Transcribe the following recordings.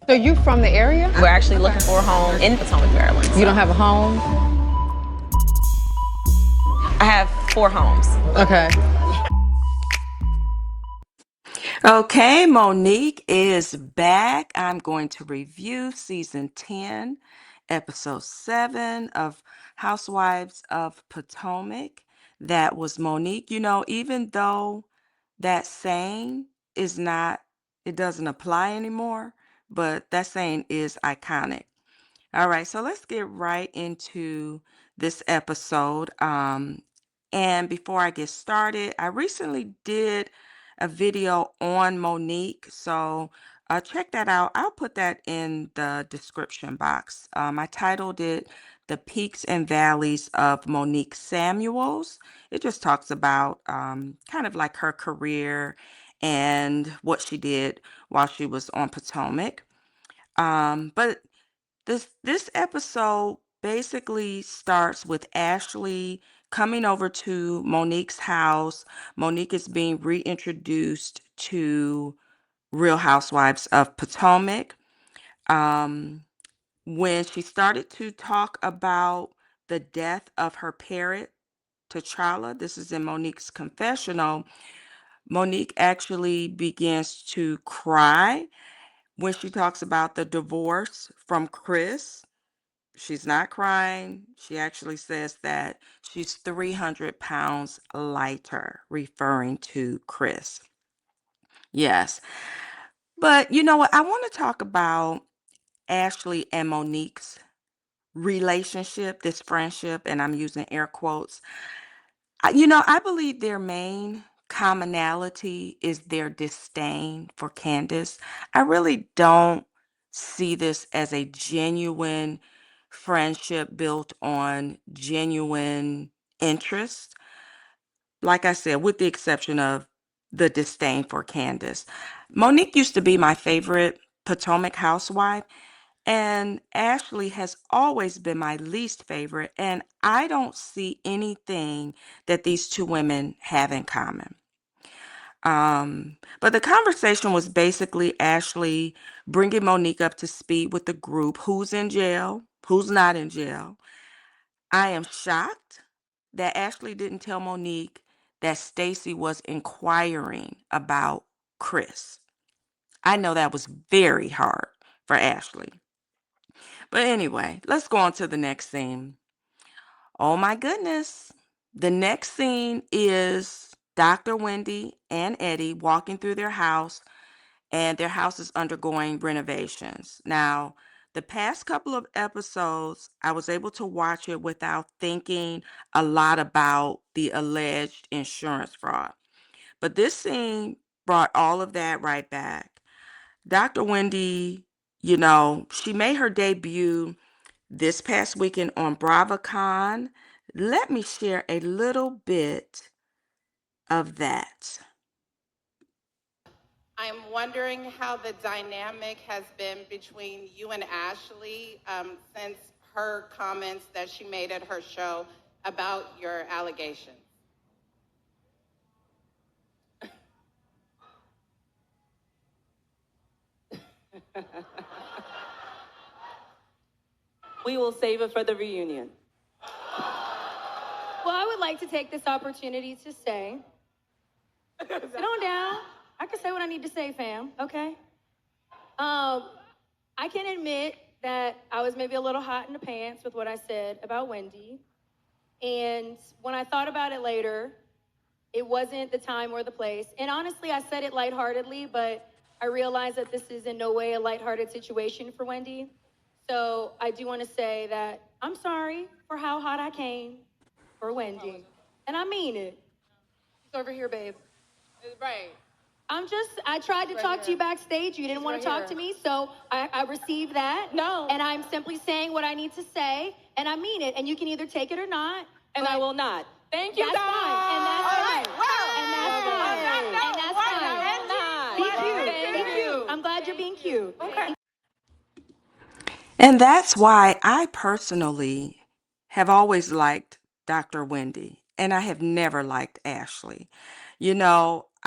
So you from the area? We're actually looking for a home in Potomac, Maryland. You don't have a home? I have 4 homes. Okay. Okay, Monique is back. I'm going to review season 10, episode 7 of Housewives of Potomac. That was Monique. Even though that saying is not, it doesn't apply anymore, but that saying is iconic. All right, so let's get right into this episode. And before I get started, I recently did a video on Monique, so check that out. I'll put that in the description box. I titled it The Peaks and Valleys of Monique Samuels. It just talks about kind of like her career and what she did while she was on Potomac. But this episode basically starts with Ashley coming over to Monique's house. Monique is being reintroduced to Real Housewives of Potomac. Um, when she started to talk about the death of her parrot, T'Challa, this is in Monique's confessional, Monique actually begins to cry when she talks about the divorce from Chris. She's not crying. She actually says that she's 300 pounds lighter, referring to Chris. Yes. But you know what? I want to talk about Ashley and Monique's relationship, this friendship, and I'm using air quotes. I believe their main commonality is their disdain for Candace. I really don't see this as a genuine friendship built on genuine interest. Like I said, with the exception of the disdain for Candace. Monique used to be my favorite Potomac housewife, and Ashley has always been my least favorite, and I don't see anything that these two women have in common. But the conversation was basically Ashley bringing Monique up to speed with the group, who's in jail, who's not in jail. I am shocked that Ashley didn't tell Monique that Stacy was inquiring about Chris. I know that was very hard for Ashley. But anyway, let's go on to the next scene. Oh my goodness. The next scene is Dr. Wendy and Eddie walking through their house, and their house is undergoing renovations. Now, the past couple of episodes, I was able to watch it without thinking a lot about the alleged insurance fraud. But this scene brought all of that right back. Dr. Wendy, she made her debut this past weekend on BravoCon. Let me share a little bit of that. I'm wondering how the dynamic has been between you and Ashley since her comments that she made at her show about your allegations. We will save it for the reunion. Well, I would like to take this opportunity to say, sit on down. I can say what I need to say, fam, okay? I can admit that I was maybe a little hot in the pants with what I said about Wendy. And when I thought about it later, it wasn't the time or the place. And honestly, I said it lightheartedly, but I realized that this is in no way a lighthearted situation for Wendy. So I do want to say that I'm sorry for how hot I came for Wendy. And I mean it. It's over here, babe. Right. I tried to talk to you backstage. You didn't want to talk to me, so I received that. No. And I'm simply saying what I need to say, and I mean it. And you can either take it or not. And I will not. Thank you, That's guys. fine. And that's fine. And that's fine. And that's fine. Be cute. Be cute. I'm glad you're being cute. Okay. And that's why I personally have always liked Dr. Wendy, and I have never liked Ashley.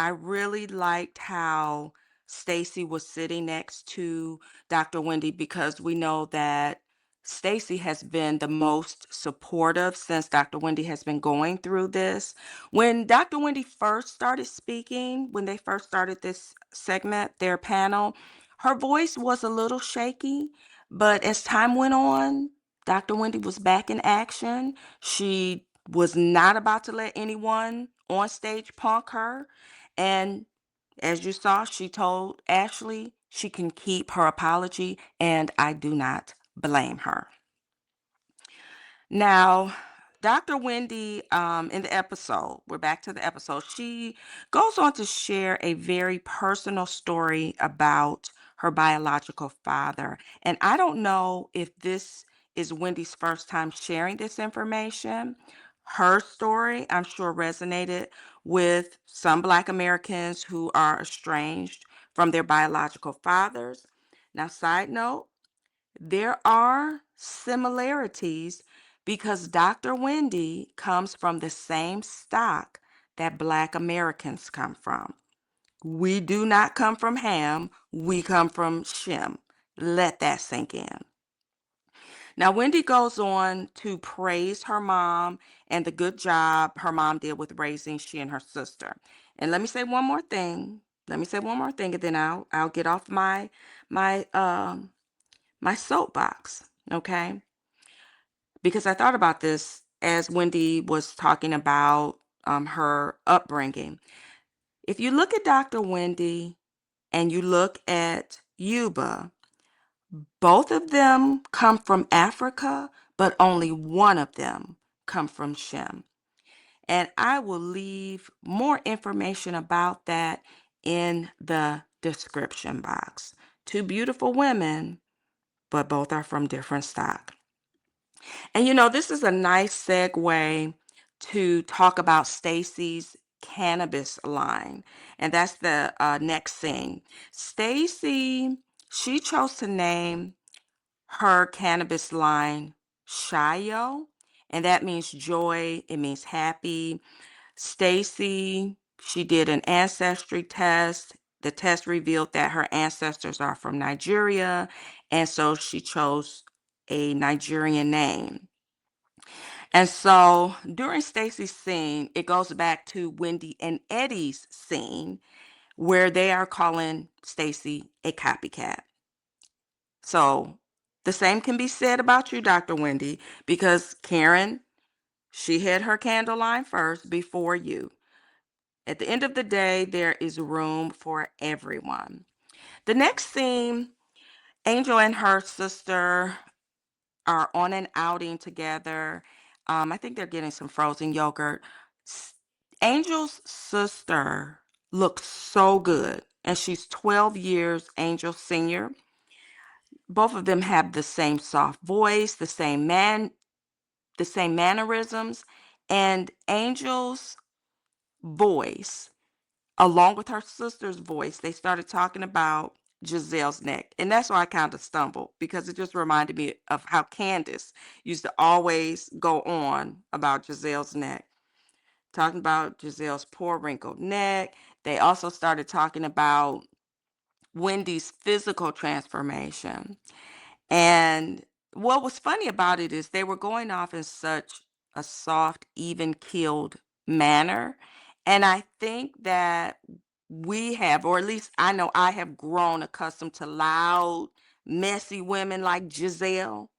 I really liked how Stacy was sitting next to Dr. Wendy because we know that Stacy has been the most supportive since Dr. Wendy has been going through this. When Dr. Wendy first started speaking, when they first started this segment, their panel, her voice was a little shaky, but as time went on, Dr. Wendy was back in action. She was not about to let anyone on stage punk her. And as you saw, she told Ashley she can keep her apology, and I do not blame her. Now, Dr. Wendy, in the episode, we're back to the episode, she goes on to share a very personal story about her biological father. And I don't know if this is Wendy's first time sharing this information. Her story, I'm sure, resonated with some Black Americans who are estranged from their biological fathers. Now, side note, there are similarities because Dr. Wendy comes from the same stock that Black Americans come from. We do not come from Ham, we come from Shem. Let that sink in. Now, Wendy goes on to praise her mom and the good job her mom did with raising she and her sister. And let me say one more thing. Let me say one more thing, and then I'll get off my my soapbox, okay? Because I thought about this as Wendy was talking about her upbringing. If you look at Dr. Wendy and you look at Yuba, both of them come from Africa, but only one of them come from Shem. And I will leave more information about that in the description box. Two beautiful women, but both are from different stock. And this is a nice segue to talk about Stacy's cannabis line. And that's the next thing. Stacy, she chose to name her cannabis line Shayo, and that means joy, it means happy. Stacy, she did an ancestry test. The test revealed that her ancestors are from Nigeria, and so she chose a Nigerian name. And so during Stacy's scene, it goes back to Wendy and Eddie's scene where they are calling Stacy a copycat. So the same can be said about you, Dr. Wendy, because Karen, she had her candle line first before you. At the end of the day, there is room for everyone. The next scene, Angel and her sister are on an outing together. I think they're getting some frozen yogurt. Angel's sister looks so good, and she's 12 years Angel's senior. Both of them have the same soft voice, the same mannerisms, and Angel's voice, along with her sister's voice, they started talking about Giselle's neck. And that's why I kind of stumbled, because it just reminded me of how Candace used to always go on about Giselle's neck, talking about Giselle's poor wrinkled neck. They also started talking about Wendy's physical transformation. And what was funny about it is they were going off in such a soft, even keeled manner. And I think that we have, or at least I know I have grown accustomed to loud, messy women like Giselle.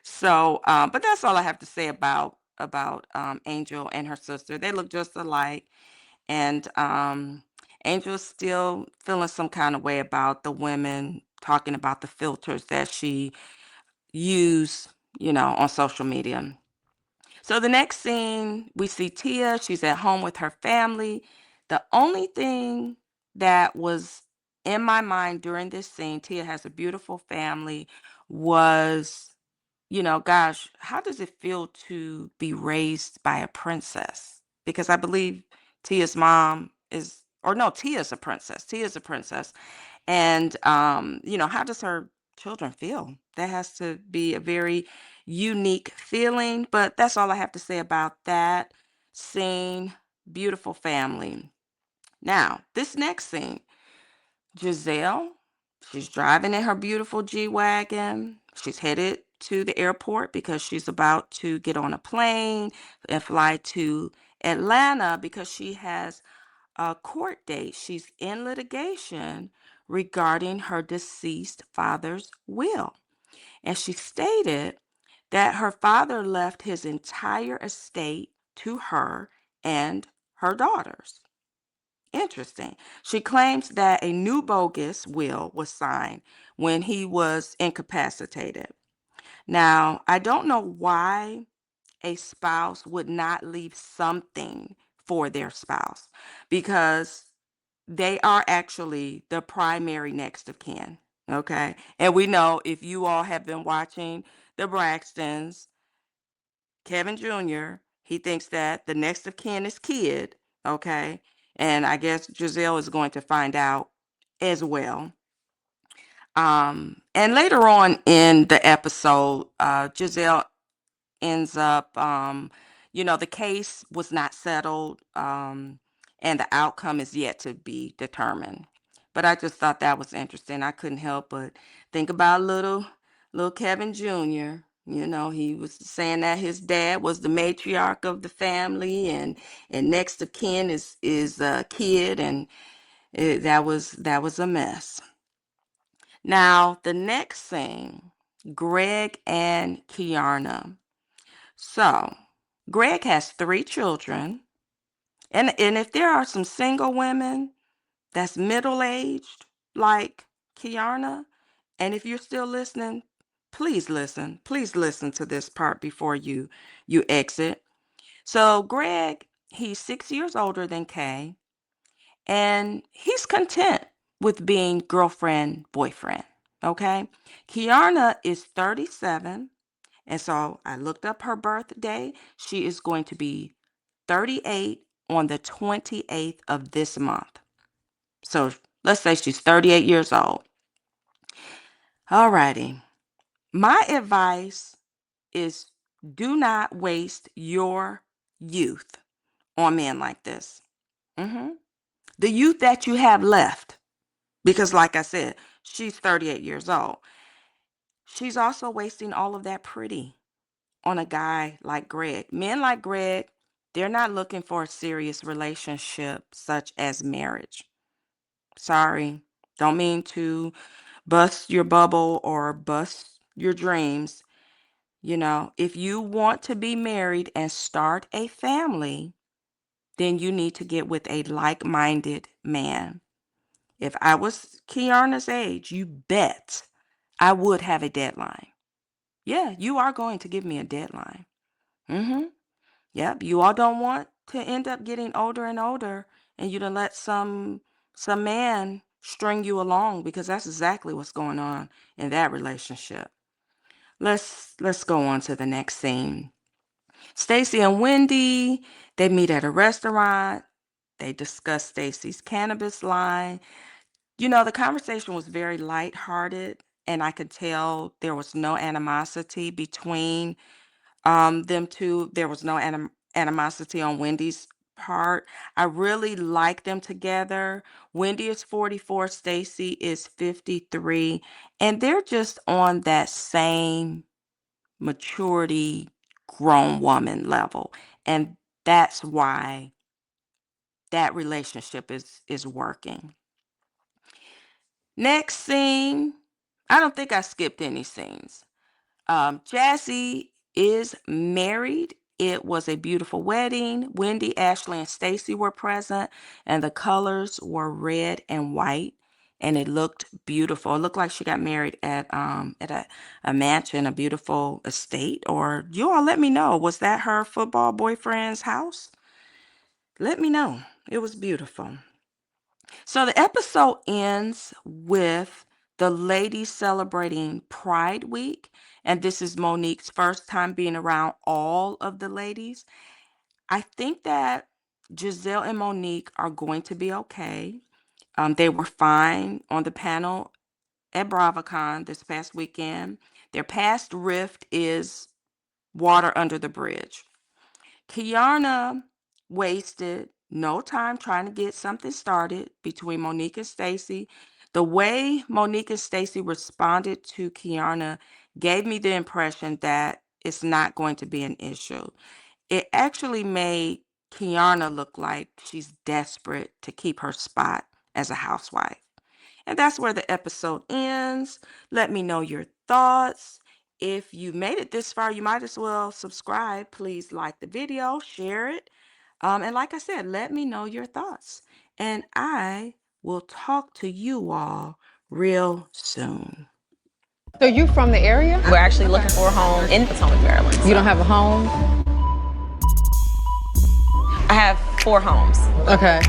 So, but that's all I have to say about Angel and her sister. They look just alike, and Angel's still feeling some kind of way about the women talking about the filters that she used, on social media. So the next scene, we see Tia. She's at home with her family. The only thing that was in my mind during this scene, Tia has a beautiful family, was, gosh, how does it feel to be raised by a princess? Because I believe Tia's mom is, or no, Tia's a princess. Tia's a princess. And, how does her children feel? That has to be a very unique feeling. But that's all I have to say about that scene. Beautiful family. Now, this next scene, Giselle, she's driving in her beautiful G-Wagon. She's headed to the airport because she's about to get on a plane and fly to Atlanta because she has a court date. She's in litigation regarding her deceased father's will. And she stated that her father left his entire estate to her and her daughters. Interesting. She claims that a new bogus will was signed when he was incapacitated. Now, I don't know why a spouse would not leave something for their spouse because they are actually the primary next of kin. Okay. And we know if you all have been watching the Braxtons, Kevin Jr., he thinks that the next of kin is kid. Okay. And I guess Giselle is going to find out as well. And later on in the episode, Giselle ends up, the case was not settled, and the outcome is yet to be determined. But I just thought that was interesting. I couldn't help but think about little Kevin Jr. He was saying that his dad was the matriarch of the family, and next of kin is a kid, and that was a mess. Now the next thing, Greg and Kiarna. So, Greg has 3 children, and if there are some single women that's middle-aged, like Kiarna, and if you're still listening, please listen. Please listen to this part before you exit. So, Greg, he's 6 years older than Kay, and he's content with being girlfriend, boyfriend, okay? Kiarna is 37. And so I looked up her birthday. She is going to be 38 on the 28th of this month. So let's say she's 38 years old. All righty. My advice is do not waste your youth on men like this. The youth that you have left. Because like I said, she's 38 years old. She's also wasting all of that pretty on a guy like Greg. Men like Greg, they're not looking for a serious relationship such as marriage. Sorry, don't mean to bust your bubble or bust your dreams. If you want to be married and start a family, then you need to get with a like-minded man. If I was Kiarna's age, you bet I would have a deadline. Yeah, you are going to give me a deadline. Yep, you all don't want to end up getting older and older and you to let some man string you along because that's exactly what's going on in that relationship. Let's go on to the next scene. Stacy and Wendy, they meet at a restaurant. They discuss Stacy's cannabis line. The conversation was very lighthearted and I could tell there was no animosity between them two. There was no animosity on Wendy's part. I really like them together. Wendy is 44, Stacy is 53, and they're just on that same maturity grown woman level. And that's why that relationship is working. Next scene. I don't think I skipped any scenes. Jazzy is married. It was a beautiful wedding. Wendy, Ashley, and Stacy were present, and the colors were red and white, and it looked beautiful. It looked like she got married at a mansion, a beautiful estate. Or you all let me know. Was that her football boyfriend's house? Let me know. It was beautiful. So the episode ends with the ladies celebrating Pride Week. And this is Monique's first time being around all of the ladies. I think that Giselle and Monique are going to be okay. They were fine on the panel at BravoCon this past weekend. Their past rift is water under the bridge. Kiarna wasted no time trying to get something started between Monique and Stacy. The way Monique and Stacy responded to Kiana gave me the impression that it's not going to be an issue. It actually made Kiana look like she's desperate to keep her spot as a housewife. And that's where the episode ends. Let me know your thoughts. If you made it this far, you might as well subscribe. Please like the video, share it. And like I said, let me know your thoughts. And I will talk to you all real soon. So you from the area? We're actually looking for a home in Potomac, Maryland. You don't have a home? I have 4 homes. Okay.